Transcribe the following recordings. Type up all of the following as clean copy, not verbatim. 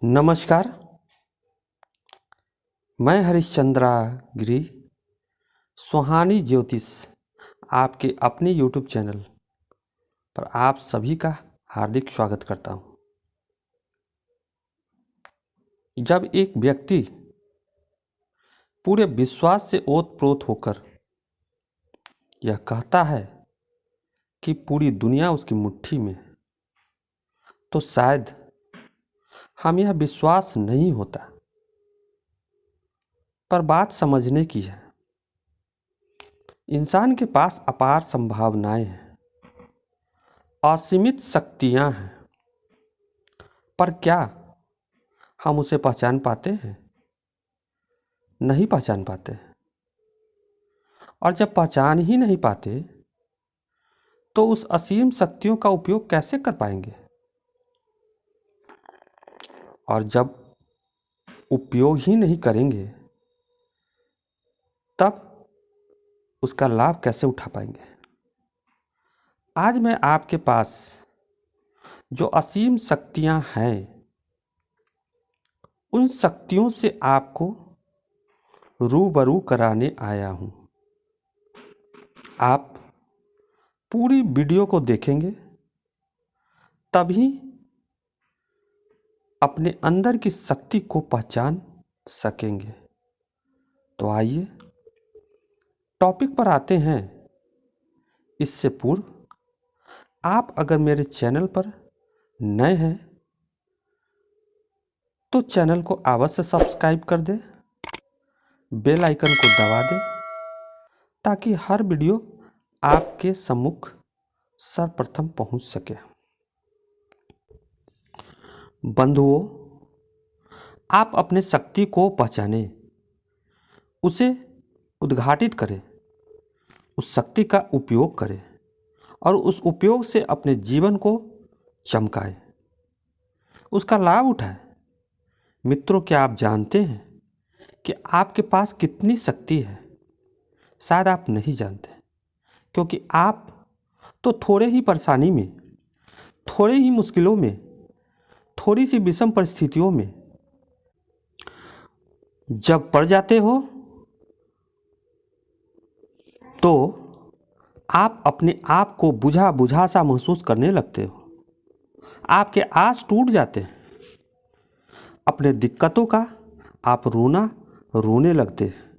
नमस्कार। मैं हरिश्चंद्रा गिरी सुहानी ज्योतिष आपके अपने YouTube चैनल पर आप सभी का हार्दिक स्वागत करता हूं। जब एक व्यक्ति पूरे विश्वास से ओतप्रोत होकर यह कहता है कि पूरी दुनिया उसकी मुट्ठी में है, तो शायद हम यह विश्वास नहीं होता। पर बात समझने की है। इंसान के पास अपार संभावनाएं हैं, असीमित शक्तियां हैं, पर क्या हम उसे पहचान पाते हैं? नहीं पहचान पाते। और जब पहचान ही नहीं पाते तो उस असीम शक्तियों का उपयोग कैसे कर पाएंगे? और जब उपयोग ही नहीं करेंगे तब उसका लाभ कैसे उठा पाएंगे? आज मैं आपके पास जो असीम शक्तियां हैं, उन शक्तियों से आपको रूबरू कराने आया हूं। आप पूरी वीडियो को देखेंगे तभी अपने अंदर की शक्ति को पहचान सकेंगे। तो आइए टॉपिक पर आते हैं। इससे पूर्व आप अगर मेरे चैनल पर नए हैं तो चैनल को अवश्य सब्सक्राइब कर दें, बेल आइकन को दबा दें ताकि हर वीडियो आपके सम्मुख सर्वप्रथम पहुंच सके। बंधुओं, आप अपने शक्ति को पहचानें, उसे उद्घाटित करें, उस शक्ति का उपयोग करें और उस उपयोग से अपने जीवन को चमकाएं, उसका लाभ उठाएं। मित्रों, क्या आप जानते हैं कि आपके पास कितनी शक्ति है? शायद आप नहीं जानते, क्योंकि आप तो थोड़े ही परेशानी में, थोड़े ही मुश्किलों में, थोड़ी सी विषम परिस्थितियों में जब पड़ जाते हो तो आप अपने आप को बुझा बुझा सा महसूस करने लगते हो। आपके आस टूट जाते हैं। अपने दिक्कतों का आप रोने लगते हैं।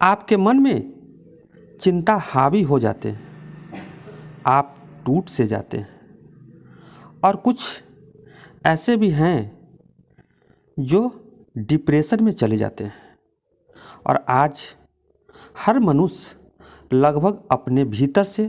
आपके मन में चिंता हावी हो जाते हैं। आप टूट से जाते हैं। और कुछ ऐसे भी हैं जो डिप्रेशन में चले जाते हैं। और आज हर मनुष्य लगभग अपने भीतर से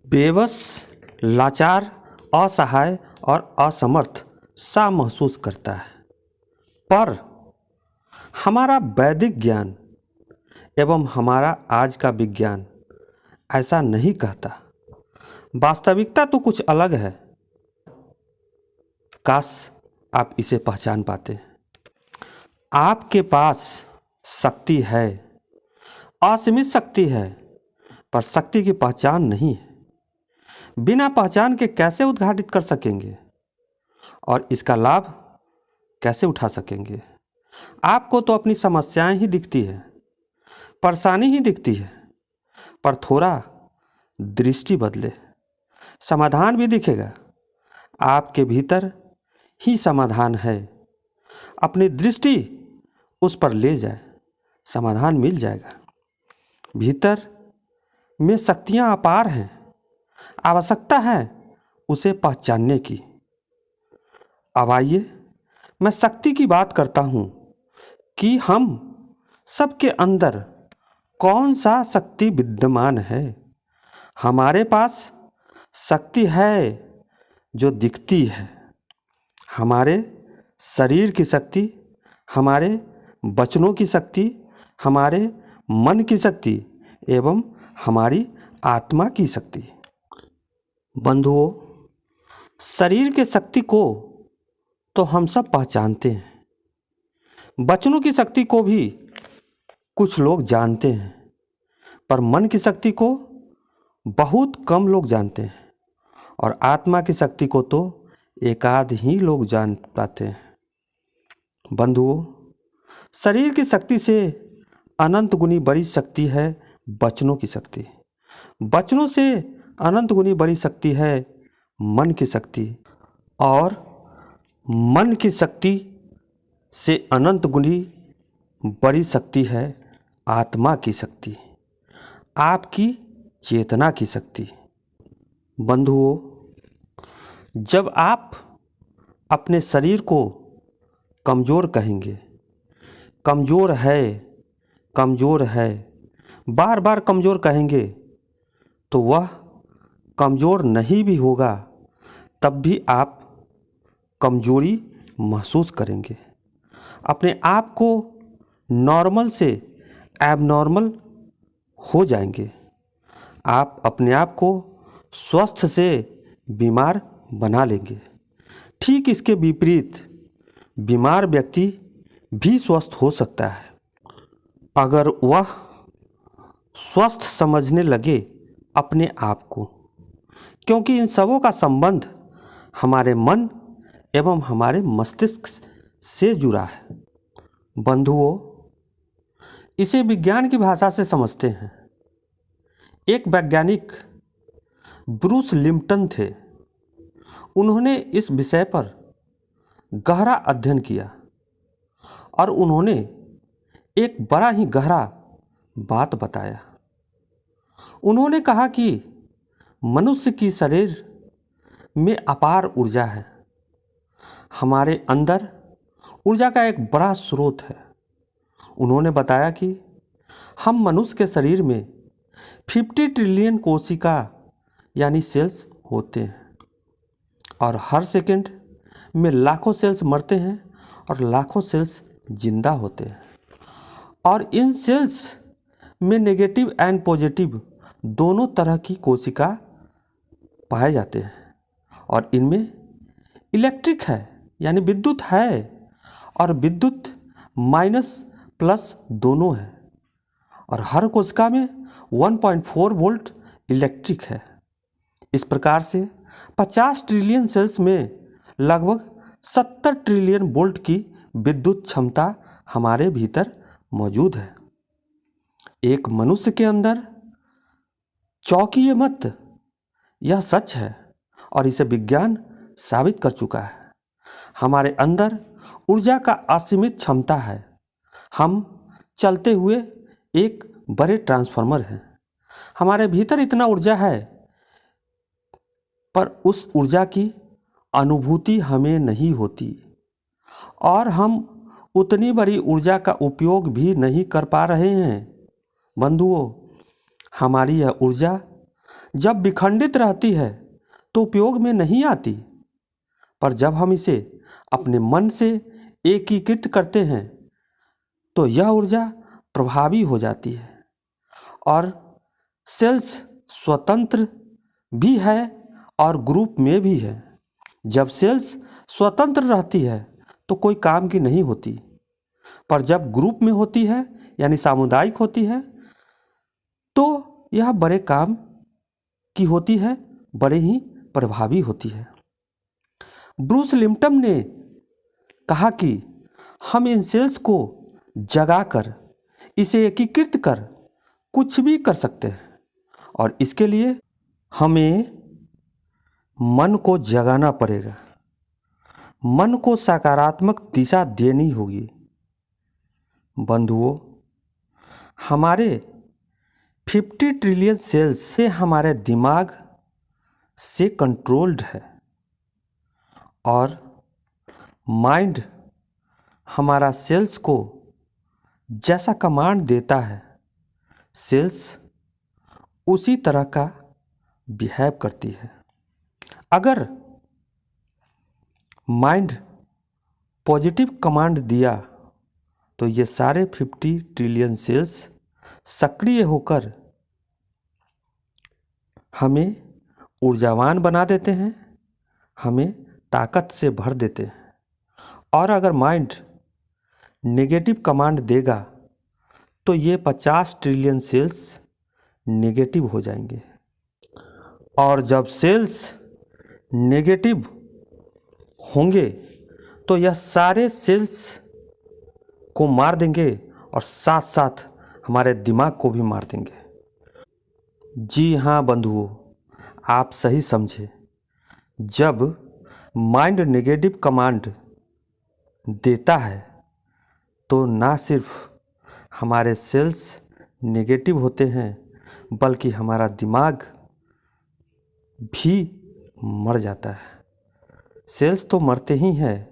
बेबस, लाचार, असहाय और असमर्थ सा महसूस करता है। पर हमारा वैदिक ज्ञान एवं हमारा आज का विज्ञान ऐसा नहीं कहता। वास्तविकता तो कुछ अलग है। काश आप इसे पहचान पाते। आपके पास शक्ति है, असीमित शक्ति है, पर शक्ति की पहचान नहीं है। बिना पहचान के कैसे उद्घाटित कर सकेंगे और इसका लाभ कैसे उठा सकेंगे? आपको तो अपनी समस्याएं ही दिखती है, परेशानी ही दिखती है, पर थोड़ा दृष्टि बदले, समाधान भी दिखेगा। आपके भीतर ही समाधान है। अपनी दृष्टि उस पर ले जाए, समाधान मिल जाएगा। भीतर में शक्तियां अपार हैं। आवश्यकता है उसे पहचानने की। अब आइए मैं शक्ति की बात करता हूं कि हम सबके अंदर कौन सा शक्ति विद्यमान है। हमारे पास शक्ति है जो दिखती है। हमारे शरीर की शक्ति, हमारे वचनों की शक्ति, हमारे मन की शक्ति एवं हमारी आत्मा की शक्ति। बंधुओं, शरीर के शक्ति को तो हम सब पहचानते हैं। वचनों की शक्ति को भी कुछ लोग जानते हैं, पर मन की शक्ति को बहुत कम लोग जानते हैं। और आत्मा की शक्ति को तो एकाध ही लोग जान पाते हैं। बंधुओं, शरीर की शक्ति से अनंत गुनी बड़ी शक्ति है वचनों की शक्ति। वचनों से अनंत गुनी बड़ी शक्ति है मन की शक्ति, और मन की शक्ति से अनंत गुनी बड़ी शक्ति है आत्मा की शक्ति, आपकी चेतना की शक्ति। बंधुओं, जब आप अपने शरीर को कमज़ोर कहेंगे, कमज़ोर है, बार बार कमज़ोर कहेंगे, तो वह कमज़ोर नहीं भी होगा तब भी आप कमज़ोरी महसूस करेंगे। अपने आप को नॉर्मल से एबनॉर्मल हो जाएंगे। आप अपने आप को स्वस्थ से बीमार बना लेंगे। ठीक इसके विपरीत बीमार व्यक्ति भी स्वस्थ हो सकता है अगर वह स्वस्थ समझने लगे अपने आप को, क्योंकि इन सबों का संबंध हमारे मन एवं हमारे मस्तिष्क से जुड़ा है। बंधुओं, इसे विज्ञान की भाषा से समझते हैं। एक वैज्ञानिक ब्रूस लिम्पटन थे। उन्होंने इस विषय पर गहरा अध्ययन किया और उन्होंने एक बड़ा ही गहरा बात बताया। उन्होंने कहा कि मनुष्य की शरीर में अपार ऊर्जा है। हमारे अंदर ऊर्जा का एक बड़ा स्रोत है। उन्होंने बताया कि हम मनुष्य के शरीर में 50 ट्रिलियन कोशिका यानी सेल्स होते हैं, और हर सेकंड में लाखों सेल्स मरते हैं और लाखों सेल्स जिंदा होते हैं। और इन सेल्स में नेगेटिव एंड पॉजिटिव दोनों तरह की कोशिका पाए जाते हैं, और इनमें इलेक्ट्रिक है यानी विद्युत है, और विद्युत माइनस प्लस दोनों है, और हर कोशिका में 1.4 वोल्ट इलेक्ट्रिक है। इस प्रकार से 50 ट्रिलियन सेल्स में लगभग 70 ट्रिलियन वोल्ट की विद्युत क्षमता हमारे भीतर मौजूद है। एक मनुष्य के अंदर चौंकिए मत, यह सच है और इसे विज्ञान साबित कर चुका है। हमारे अंदर ऊर्जा का असीमित क्षमता है। हम चलते हुए एक बड़े ट्रांसफार्मर हैं। हमारे भीतर इतना ऊर्जा है, पर उस ऊर्जा की अनुभूति हमें नहीं होती, और हम उतनी बड़ी ऊर्जा का उपयोग भी नहीं कर पा रहे हैं। बंधुओं, हमारी यह ऊर्जा जब विखंडित रहती है तो उपयोग में नहीं आती, पर जब हम इसे अपने मन से एकीकृत करते हैं तो यह ऊर्जा प्रभावी हो जाती है। और सेल्स स्वतंत्र भी है और ग्रुप में भी है। जब सेल्स स्वतंत्र रहती है तो कोई काम की नहीं होती, पर जब ग्रुप में होती है यानी सामुदायिक होती है तो यह बड़े काम की होती है, बड़े ही प्रभावी होती है। ब्रूस लिम्पटन ने कहा कि हम इन सेल्स को जगाकर इसे एकीकृत कर कुछ भी कर सकते हैं, और इसके लिए हमें मन को जगाना पड़ेगा। मन को सकारात्मक दिशा देनी होगी। बंधुओं, हमारे 50 ट्रिलियन सेल्स से हमारे दिमाग से कंट्रोल्ड है, और माइंड हमारा सेल्स को जैसा कमांड देता है, सेल्स उसी तरह का बिहेव करती है। अगर माइंड पॉजिटिव कमांड दिया तो ये सारे 50 ट्रिलियन सेल्स सक्रिय होकर हमें ऊर्जावान बना देते हैं, हमें ताकत से भर देते हैं। और अगर माइंड नेगेटिव कमांड देगा तो ये 50 ट्रिलियन सेल्स नेगेटिव हो जाएंगे, और जब सेल्स नेगेटिव होंगे तो यह सारे सेल्स को मार देंगे और साथ साथ हमारे दिमाग को भी मार देंगे। जी हाँ बंधुओं, आप सही समझे। जब माइंड नेगेटिव कमांड देता है तो ना सिर्फ हमारे सेल्स नेगेटिव होते हैं बल्कि हमारा दिमाग भी मर जाता है। सेल्स तो मरते ही हैं,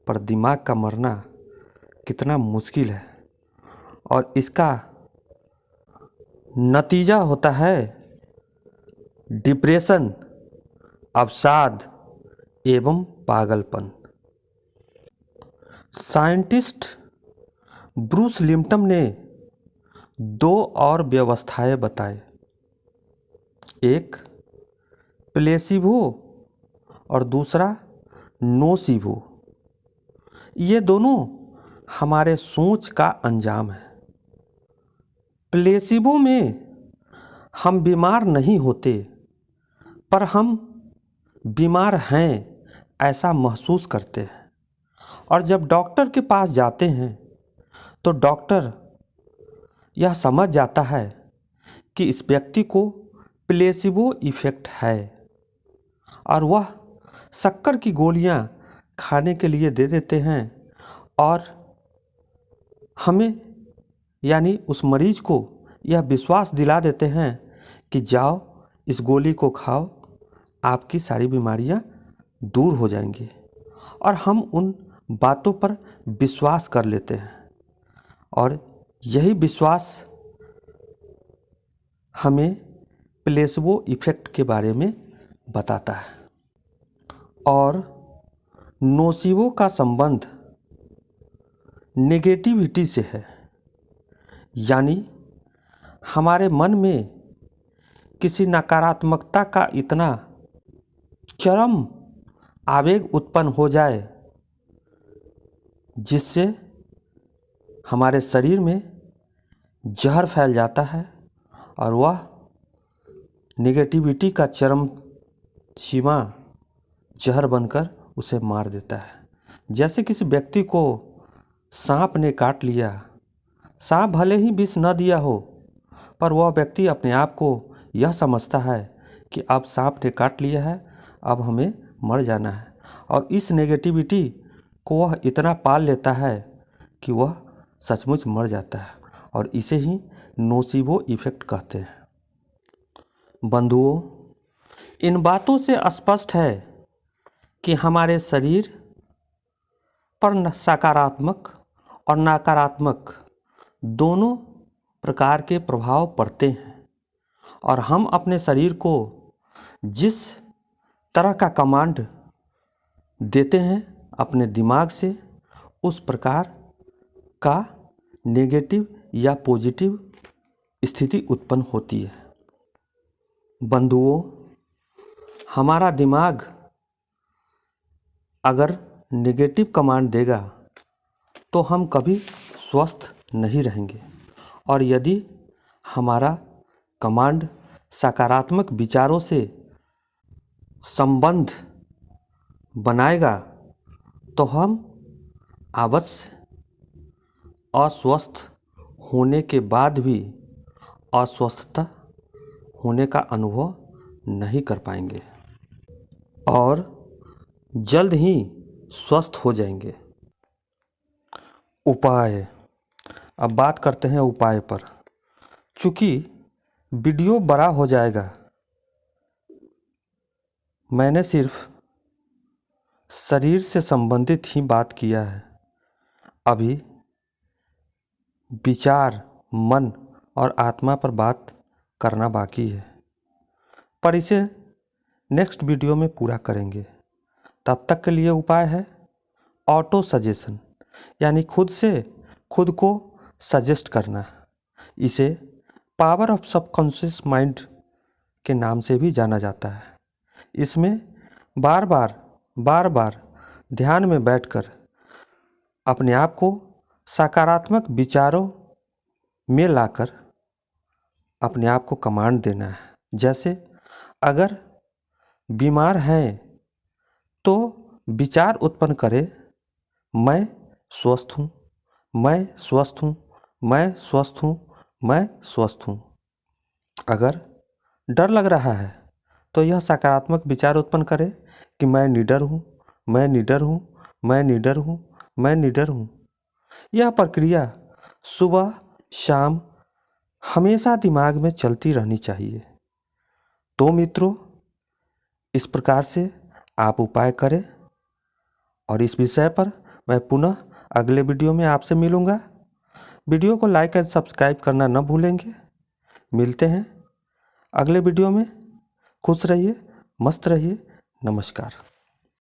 पर दिमाग का मरना कितना मुश्किल है और इसका नतीजा होता है डिप्रेशन, अवसाद एवं पागलपन। साइंटिस्ट ब्रूस लिप्टन ने दो और व्यवस्थाएं बताए, एक प्लेसिबो और दूसरा नोसिबो। ये दोनों हमारे सोच का अंजाम है। प्लेसिबो में हम बीमार नहीं होते, पर हम बीमार हैं ऐसा महसूस करते हैं। और जब डॉक्टर के पास जाते हैं तो डॉक्टर यह समझ जाता है कि इस व्यक्ति को प्लेसिबो इफेक्ट है और वह शक्कर की गोलियां खाने के लिए दे देते हैं और हमें यानी उस मरीज को यह विश्वास दिला देते हैं कि जाओ इस गोली को खाओ, आपकी सारी बीमारियां दूर हो जाएंगी। और हम उन बातों पर विश्वास कर लेते हैं और यही विश्वास हमें प्लेसिबो इफेक्ट के बारे में बताता है। और नोसिबो का संबंध नेगेटिविटी से है, यानी हमारे मन में किसी नकारात्मकता का इतना चरम आवेग उत्पन्न हो जाए जिससे हमारे शरीर में जहर फैल जाता है और वह नेगेटिविटी का चरम सीमा जहर बनकर उसे मार देता है। जैसे किसी व्यक्ति को सांप ने काट लिया, सांप भले ही विष न दिया हो, पर वह व्यक्ति अपने आप को यह समझता है कि अब सांप ने काट लिया है, अब हमें मर जाना है। और इस नेगेटिविटी को वह इतना पाल लेता है कि वह सचमुच मर जाता है और इसे ही नोसिबो इफेक्ट कहते हैं। बंधुओं, इन बातों से स्पष्ट है कि हमारे शरीर पर सकारात्मक और नकारात्मक दोनों प्रकार के प्रभाव पड़ते हैं और हम अपने शरीर को जिस तरह का कमांड देते हैं अपने दिमाग से, उस प्रकार का नेगेटिव या पॉजिटिव स्थिति उत्पन्न होती है। बंधुओं, हमारा दिमाग अगर नेगेटिव कमांड देगा तो हम कभी स्वस्थ नहीं रहेंगे, और यदि हमारा कमांड सकारात्मक विचारों से संबंध बनाएगा तो हम अवश्य अस्वस्थ होने के बाद भी अस्वस्थता होने का अनुभव नहीं कर पाएंगे और जल्द ही स्वस्थ हो जाएंगे। उपाय, अब बात करते हैं उपाय पर। चूँकि वीडियो बड़ा हो जाएगा, मैंने सिर्फ शरीर से संबंधित ही बात किया है। अभी विचार, मन और आत्मा पर बात करना बाकी है, पर इसे नेक्स्ट वीडियो में पूरा करेंगे। तब तक के लिए उपाय है ऑटो सजेशन, यानी खुद से खुद को सजेस्ट करना। इसे पावर ऑफ सबकॉन्शियस माइंड के नाम से भी जाना जाता है। इसमें बार बार ध्यान में बैठकर अपने आप को सकारात्मक विचारों में लाकर अपने आप को कमांड देना है। जैसे अगर बीमार हैं तो विचार उत्पन्न करे, मैं स्वस्थ हूँ, मैं स्वस्थ हूँ, मैं स्वस्थ हूँ, मैं स्वस्थ हूँ। अगर डर लग रहा है तो यह सकारात्मक विचार उत्पन्न करे कि मैं निडर हूँ, मैं निडर हूँ, मैं निडर हूँ, मैं निडर हूँ। यह प्रक्रिया सुबह शाम हमेशा दिमाग में चलती रहनी चाहिए। तो मित्रों, इस प्रकार से आप उपाय करें और इस विषय पर मैं पुनः अगले वीडियो में आपसे मिलूँगा। वीडियो को लाइक एंड सब्सक्राइब करना न भूलेंगे। मिलते हैं अगले वीडियो में। खुश रहिए, मस्त रहिए। नमस्कार।